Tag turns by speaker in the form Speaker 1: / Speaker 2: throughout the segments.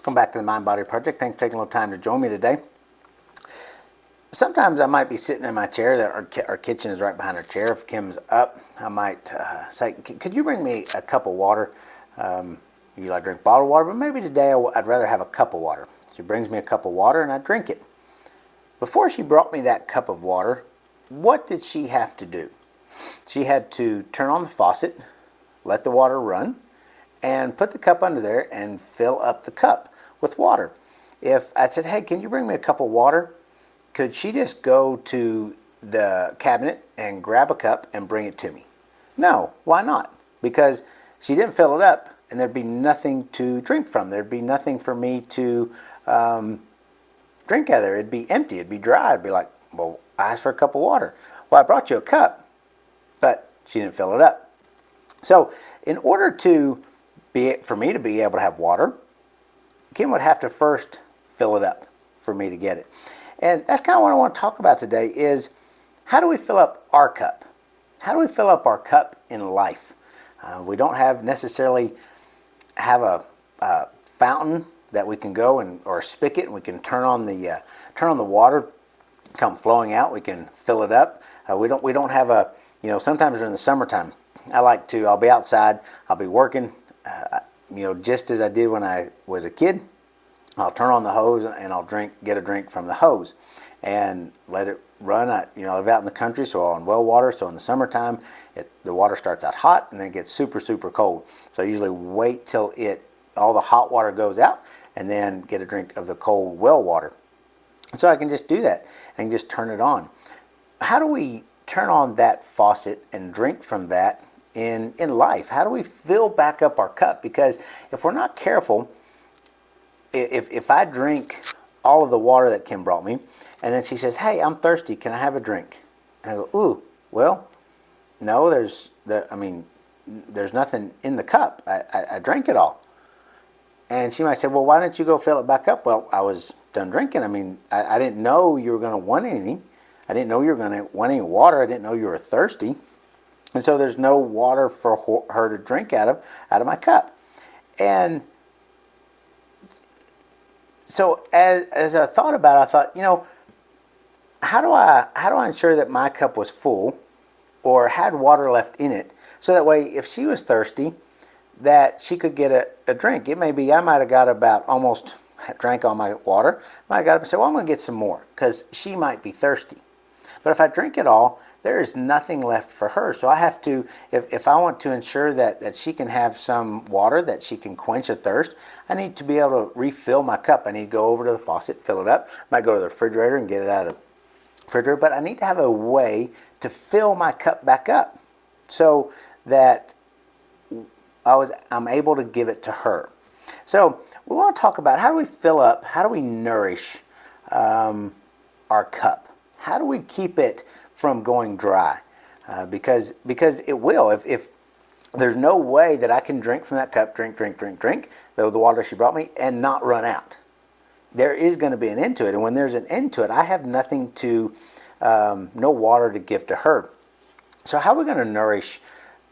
Speaker 1: Welcome back to the Mind Body Project. Thanks for taking a little time to join me today. Sometimes I might be sitting in my chair. Our kitchen is right behind our chair. If Kim's up, I might say, could you bring me a cup of water? You like to drink bottled water, but maybe today I'd rather have a cup of water. She brings me a cup of water and I drink it. Before she brought me that cup of water, what did she have to do? She had to turn on the faucet, let the water run, and put the cup under there and fill up the cup with water. If I said, hey, can you bring me a cup of water? Could she just go to the cabinet and grab a cup and bring it to me? No, why not? Because she didn't fill it up and there'd be nothing to drink from. There'd be nothing for me to drink out of there. It'd be empty, it'd be dry. I'd be like, well, I asked for a cup of water. Well, I brought you a cup, but she didn't fill it up. So in order for me to be able to have water, Kim would have to first fill it up for me to get it. And that's kind of what I want to talk about today is how do we fill up our cup? How do we fill up our cup in life? We don't necessarily have a fountain that we can go or a spigot and we can turn on the water come flowing out. We can fill it up. We don't have sometimes during the summertime, I'll be outside, I'll be working, just as I did when I was a kid. I'll turn on the hose and I'll get a drink from the hose and let it run. I live out in the country, so on well water. So in the summertime, the water starts out hot and then it gets super, super cold. So I usually wait till all the hot water goes out and then get a drink of the cold well water. So I can just do that and just turn it on. How do we turn on that faucet and drink from that in life? How do we fill back up our cup? Because if we're not careful, if I drink all of the water that Kim brought me, and then she says, hey, I'm thirsty, can I have a drink? And I go, ooh, well, no, there's nothing in the cup. I drank it all. And she might say, well, why didn't you go fill it back up? Well, I was done drinking. I didn't know you were going to want anything. I didn't know you were going to want any water. I didn't know you were thirsty. And so there's no water for her to drink out of my cup. And so as I thought about it, I thought, how do I ensure that my cup was full or had water left in it, so that way if she was thirsty, that she could get a drink. It may be I might have got about almost drank all my water. I might have got up and said, well, I'm going to get some more because she might be thirsty. But if I drink it all, there is nothing left for her. So I have to, if I want to ensure that she can have some water, that she can quench a thirst, I need to be able to refill my cup. I need to go over to the faucet, fill it up. I might go to the refrigerator and get it out of the refrigerator. But I need to have a way to fill my cup back up so that I'm able to give it to her. So we want to talk about how do we fill up, how do we nourish our cup? How do we keep it from going dry? Because it will. If there's no way that I can drink from that cup, drink, the water she brought me, and not run out. There is going to be an end to it. And when there's an end to it, I have nothing no water to give to her. So how are we going to nourish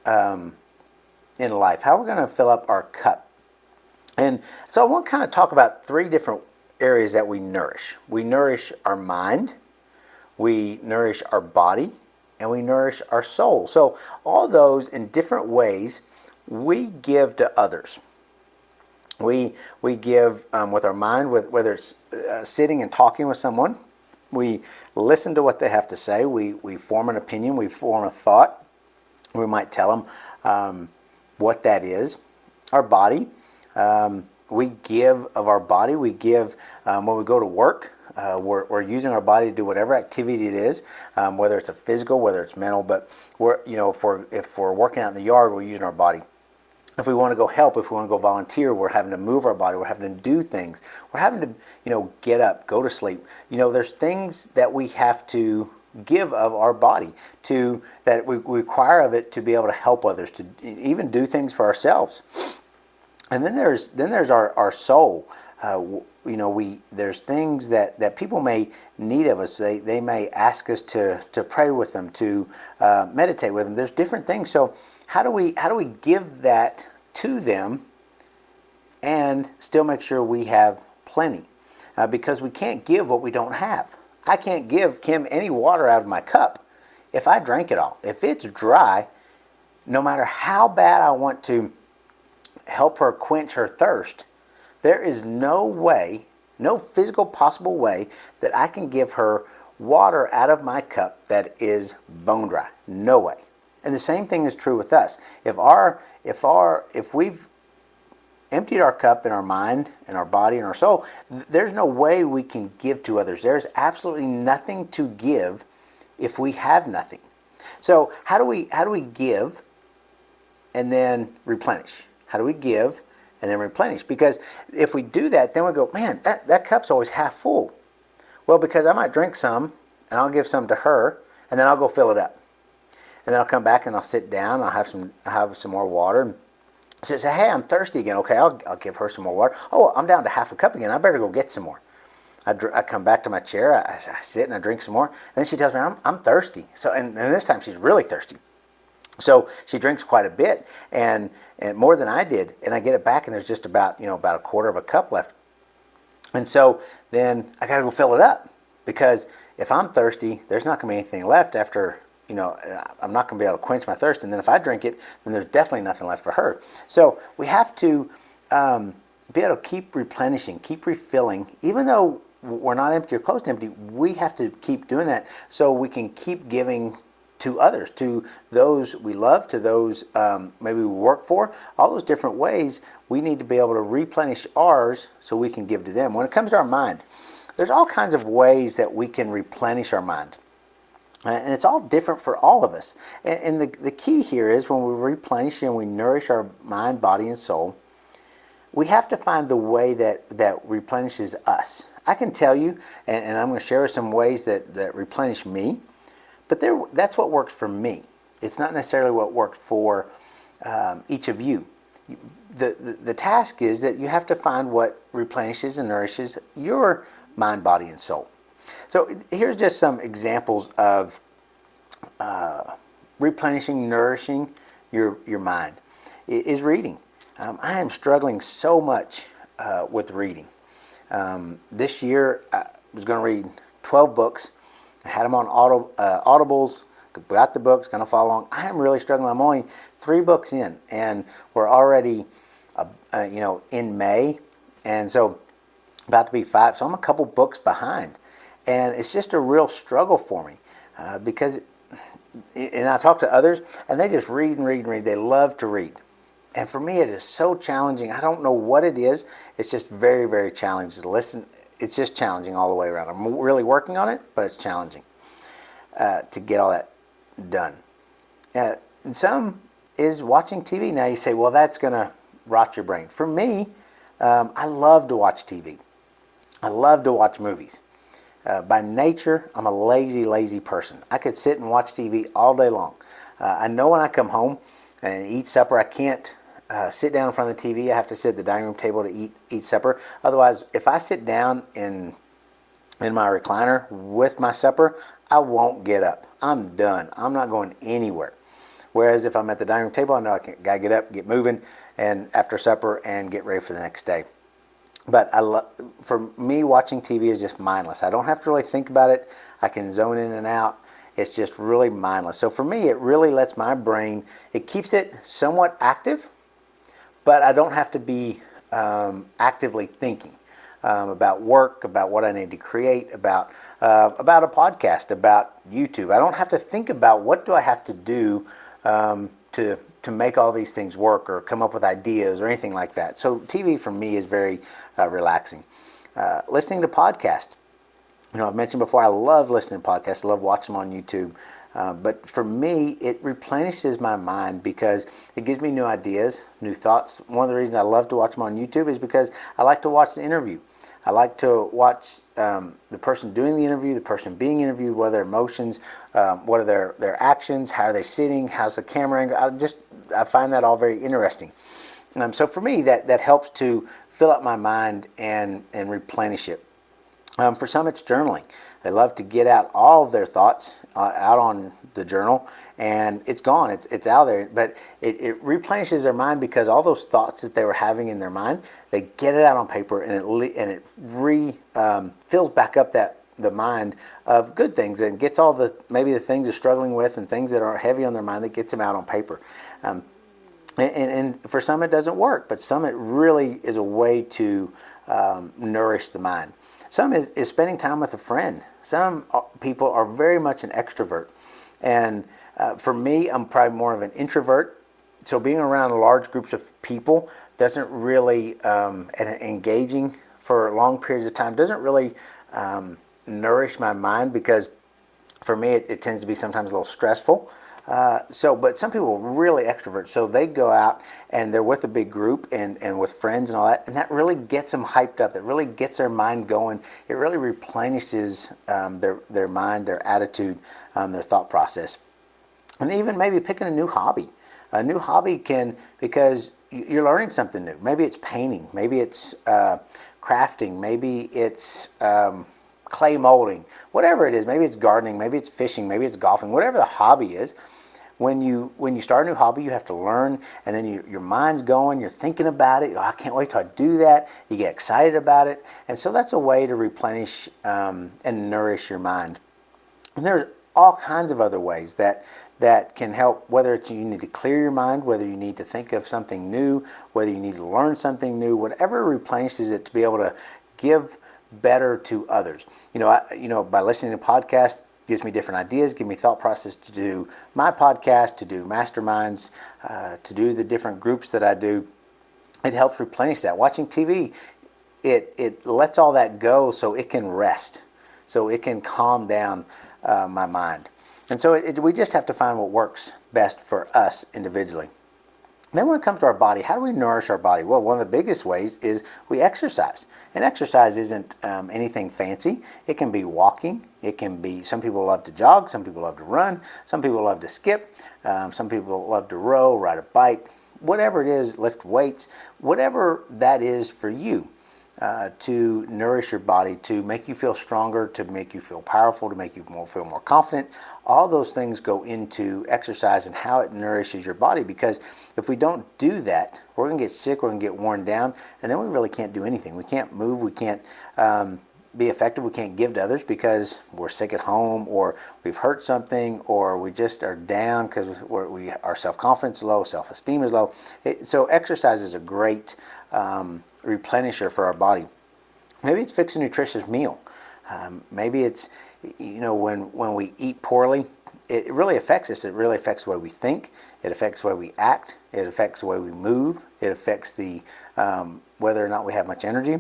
Speaker 1: in life? How are we going to fill up our cup? And so I want to kind of talk about three different areas that we nourish. We nourish our mind, we nourish our body, and we nourish our soul. So all those in different ways we give to others. We give with our mind, whether it's sitting and talking with someone. We listen to what they have to say. We form an opinion. We form a thought. We might tell them what that is. Our body, we give of our body. We give when we go to work. We're using our body to do whatever activity it is, whether it's a physical, whether it's mental. But if we're working out in the yard, we're using our body. If we want to go help, if we want to go volunteer, we're having to move our body. We're having to do things. We're having to get up, go to sleep. There's things that we have to give of our body that we require of it to be able to help others, to even do things for ourselves. And then there's our soul. There's things that people may need of us. They may ask us to pray with them, to meditate with them. There's different things. So how do we give that to them and still make sure we have plenty, because we can't give what we don't have. I can't give Kim any water out of my cup if I drank it all. If it's dry, no matter how bad I want to help her quench her thirst, there is no way, no physical possible way that I can give her water out of my cup that is bone dry. No way. And the same thing is true with us. If we've emptied our cup in our mind and our body and our soul, there's no way we can give to others. There's absolutely nothing to give if we have nothing. So how do we give and then replenish? How do we give and then replenish? Because if we do that, then we go, man, that cup's always half full. Well, because I might drink some and I'll give some to her and then I'll go fill it up. And then I'll come back and I'll sit down, I'll have some more water. So say, hey, I'm thirsty again. Okay, I'll give her some more water. Oh, I'm down to half a cup again. I better go get some more. I come back to my chair. I sit and I drink some more. And then she tells me I'm thirsty. So and this time she's really thirsty. So she drinks quite a bit and more than I did. And I get it back and there's just about a quarter of a cup left. And so then I got to go fill it up, because if I'm thirsty, there's not going to be anything left after. I'm not going to be able to quench my thirst. And then if I drink it, then there's definitely nothing left for her. So we have to be able to keep replenishing, keep refilling. Even though we're not empty or close to empty, we have to keep doing that so we can keep giving to others, to those we love, to those maybe we work for. All those different ways, we need to be able to replenish ours so we can give to them. When it comes to our mind, there's all kinds of ways that we can replenish our mind. And it's all different for all of us. And the key here is when we replenish and we nourish our mind, body, and soul, we have to find the way that replenishes us. I can tell you, and I'm going to share some ways that replenish me, but that's what works for me. It's not necessarily what works for each of you. The task is that you have to find what replenishes and nourishes your mind, body, and soul. So here's just some examples of replenishing, nourishing your mind. Is reading. I am struggling so much with reading. This year I was going to read 12 books. I had them on Audibles, got the books, going to follow along. I am really struggling. I'm only 3 books in, and we're already in May, and so about to be 5. So I'm a couple books behind. And it's just a real struggle for me because, and I talk to others, and they just read and read and read. They love to read. And for me, it is so challenging. I don't know what it is. It's just very, very challenging to listen. It's just challenging all the way around. I'm really working on it, but it's challenging to get all that done. And some is watching TV. Now you say, well, that's going to rot your brain. For me, I love to watch TV. I love to watch movies. By nature, I'm a lazy person. I could sit and watch TV all day long. I know when I come home and eat supper, I can't sit down in front of the TV. I have to sit at the dining room table to eat supper. Otherwise, if I sit down in my recliner with my supper, I won't get up. I'm done. I'm not going anywhere. Whereas if I'm at the dining room table, I know I gotta get up, get moving, and after supper and get ready for the next day. But for me, watching TV is just mindless. I don't have to really think about it. I can zone in and out. It's just really mindless. So for me, it really lets my brain, it keeps it somewhat active, but I don't have to be actively thinking about work, about what I need to create, about a podcast, about YouTube. I don't have to think about what do I have to do to make all these things work or come up with ideas or anything like that. So TV for me is very relaxing. Listening to podcasts. I've mentioned before, I love listening to podcasts. I love watching them on YouTube. But for me, it replenishes my mind because it gives me new ideas, new thoughts. One of the reasons I love to watch them on YouTube is because I like to watch the interview. I like to watch the person doing the interview, the person being interviewed, what are their emotions, what are their actions, how are they sitting, how's the camera angle. I find that all very interesting. So for me, that helps to fill up my mind and replenish it. For some, it's journaling. They love to get out all of their thoughts out on the journal, and it's gone. It's out there, but it replenishes their mind because all those thoughts that they were having in their mind, they get it out on paper, and it fills back up the mind of good things, and gets all maybe the things they're struggling with and things that are heavy on their mind, that gets them out on paper. And for some it doesn't work, but some it really is a way to nourish the mind. Some is spending time with a friend. Some people are very much an extrovert. And for me, I'm probably more of an introvert. So being around large groups of people doesn't really, and engaging for long periods of time doesn't really nourish my mind, because for me it tends to be sometimes a little stressful. But some people are really extroverts, so they go out and they're with a big group and with friends and all that, and that really gets them hyped up. That really gets their mind going. It really replenishes their mind, their attitude, their thought process. And even maybe picking a new hobby. A new hobby because you're learning something new. Maybe it's painting, maybe it's crafting, maybe it's clay molding, whatever it is. Maybe it's gardening, maybe it's fishing, maybe it's golfing, whatever the hobby is. When you start a new hobby, you have to learn, and then your mind's going, you're thinking about it. Oh, I can't wait till I do that. You get excited about it. And so that's a way to replenish and nourish your mind. And there's all kinds of other ways that can help, whether it's you need to clear your mind, whether you need to think of something new, whether you need to learn something new, whatever replenishes it to be able to give better to others. By listening to podcasts, gives me different ideas, give me thought process to do my podcast, to do masterminds, to do the different groups that I do. It helps replenish that. Watching TV, it lets all that go so it can rest, so it can calm down my mind. And so we just have to find what works best for us individually. Then when it comes to our body, how do we nourish our body? Well, one of the biggest ways is we exercise. And exercise isn't anything fancy. It can be walking. It can be, some people love to jog, some people love to run, some people love to skip, some people love to row, ride a bike, whatever it is, lift weights, whatever that is for you. To nourish your body, to make you feel stronger, to make you feel powerful, to make you feel more confident. All those things go into exercise and how it nourishes your body, because if we don't do that, we're going to get sick, we're going to get worn down, and then we really can't do anything. We can't move, we can't be effective, we can't give to others because we're sick at home, or we've hurt something, or we just are down because our self-confidence is low, self-esteem is low. So exercise is a great replenisher for our body. Maybe it's fix a nutritious meal. Maybe it's, when we eat poorly, it really affects us. It really affects the way we think. It affects the way we act. It affects the way we move. It affects whether or not we have much energy.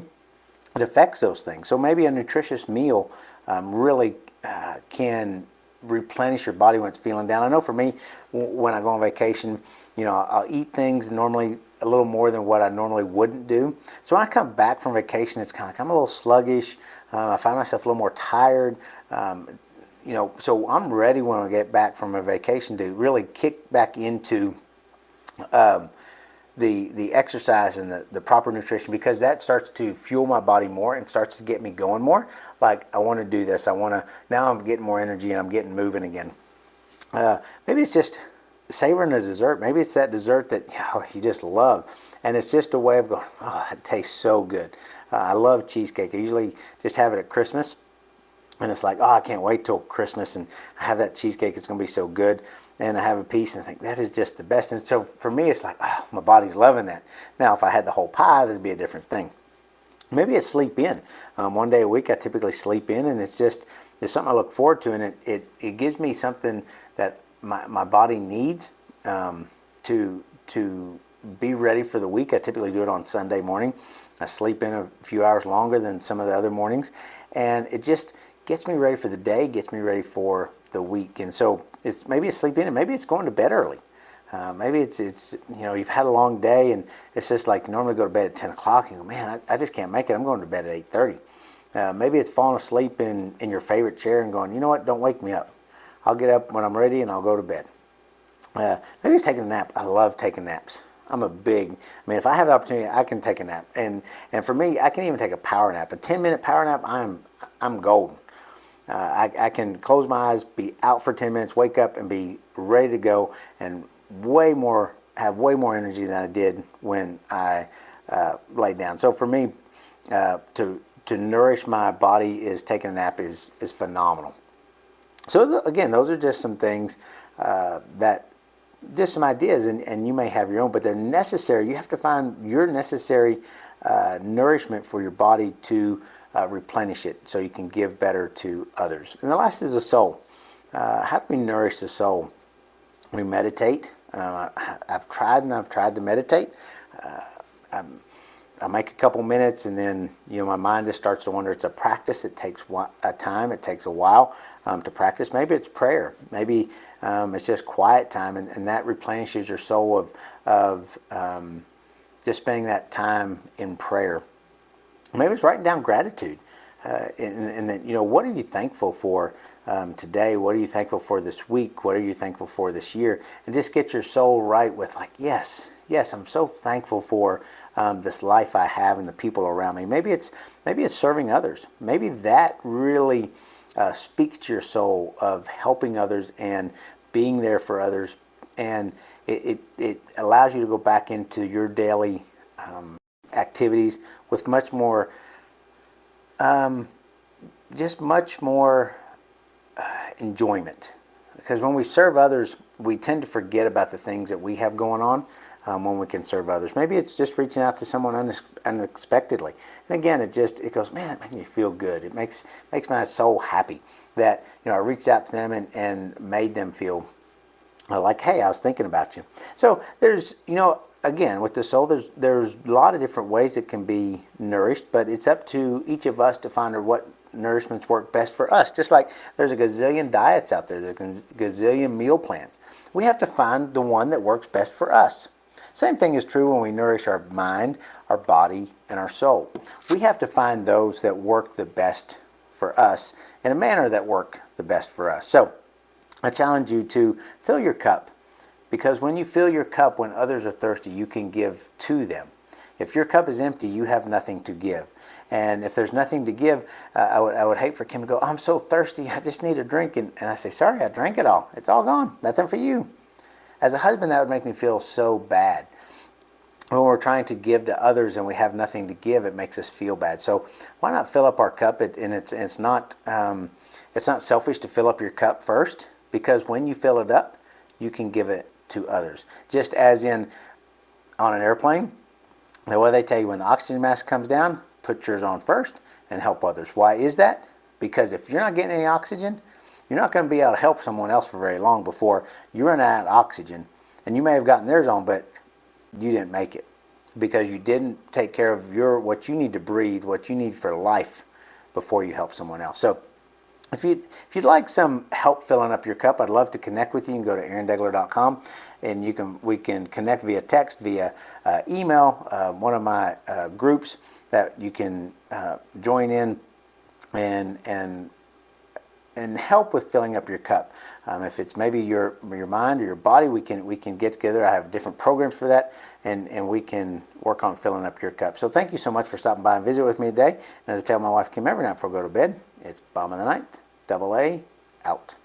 Speaker 1: It affects those things. So maybe a nutritious meal really can replenish your body when it's feeling down. I know for me, when I go on vacation, I'll eat things normally a little more than what I normally wouldn't do. So when I come back from vacation, it's kind of like I'm a little sluggish. I find myself a little more tired. So I'm ready when I get back from a vacation to really kick back into the exercise and the proper nutrition, because that starts to fuel my body more and starts to get me going more. Like, I want to do this. Now I'm getting more energy and I'm getting moving again. Maybe it's just savoring a dessert. Maybe it's that dessert that you just love, and it's just a way of going, oh, that tastes so good. I love cheesecake. I usually just have it at Christmas, and it's like, oh, I can't wait till Christmas and I have that cheesecake. It's going to be so good. And I have a piece and I think that is just the best. And so for me, it's like, oh, my body's loving that. Now, if I had the whole pie, that'd be a different thing. Maybe it's sleep in. One day a week, I typically sleep in, and it's something I look forward to, and it gives me something that my body needs to be ready for the week. I typically do it on Sunday morning. I sleep in a few hours longer than some of the other mornings, and it just gets me ready for the day, gets me ready for the week. And so maybe it's sleep in, and maybe it's going to bed early. Maybe it's you've had a long day, and it's just like, normally go to bed at 10 o'clock and you go, man, I just can't make it. I'm going to bed at 8:30. Maybe it's falling asleep in your favorite chair and going, you know what, don't wake me up. I'll get up when I'm ready and I'll go to bed. Maybe it's taking a nap. I love taking naps. If I have the opportunity, I can take a nap. And for me, I can even take a power nap. A 10-minute power nap, I'm golden. I can close my eyes, be out for 10 minutes, wake up and be ready to go, and have way more energy than I did when I laid down. So for me, to nourish my body is taking a nap is phenomenal. So again, those are just some things that just some ideas, and you may have your own, but they're necessary. You have to find your necessary nourishment for your body to replenish it so you can give better to others. And the last is the soul. How do we nourish the soul? We meditate. I've tried to meditate. I make a couple minutes, and then my mind just starts to wander. It's a practice. It takes a time. It takes a while to practice. Maybe it's prayer. Maybe it's just quiet time, and that replenishes your soul of just spending that time in prayer. Maybe it's writing down gratitude, and then what are you thankful for today? What are you thankful for this week? What are you thankful for this year? And just get your soul right with yes, I'm so thankful for this life I have and the people around me. Maybe it's serving others. Maybe that really speaks to your soul of helping others and being there for others, and it allows you to go back into your daily activities with much more, much more enjoyment. Because when we serve others, we tend to forget about the things that we have going on when we can serve others. Maybe it's just reaching out to someone unexpectedly. And again, it goes, man, it makes me feel good. It makes my soul happy that I reached out to them and made them feel like, hey, I was thinking about you. So there's, again, with the soul, there's a lot of different ways it can be nourished, but it's up to each of us to find what nourishments work best for us. Just like there's a gazillion diets out there, there's a gazillion meal plans. We have to find the one that works best for us. Same thing is true when we nourish our mind, our body, and our soul. We have to find those that work the best for us in a manner that work the best for us. So I challenge you to fill your cup, because when you fill your cup, when others are thirsty, you can give to them. If your cup is empty, you have nothing to give. And if there's nothing to give, I would hate for Kim to go, I'm so thirsty, I just need a drink. And I say, sorry, I drank it all. It's all gone. Nothing for you. As a husband, that would make me feel so bad. When we're trying to give to others and we have nothing to give, it makes us feel bad. So why not fill up our cup? It's not selfish to fill up your cup first, because when you fill it up, you can give it to others. Just as on an airplane, the way they tell you when the oxygen mask comes down, put yours on first and help others. Why is that? Because if you're not getting any oxygen, you're not going to be able to help someone else for very long before you run out of oxygen. And you may have gotten theirs on, but you didn't make it because you didn't take care of what you need to breathe, what you need for life before you help someone else. So if you'd like some help filling up your cup, I'd love to connect with you. You can go to aarondegler.com, and we can connect via text, via email, one of my groups that you can join in and help with filling up your cup. If it's maybe your mind or your body, we can get together. I have different programs for that, and we can work on filling up your cup. So thank you so much for stopping by and visit with me today. And as I tell my wife Kim every night before I go to bed, it's Bomb in the Ninth, double A, out.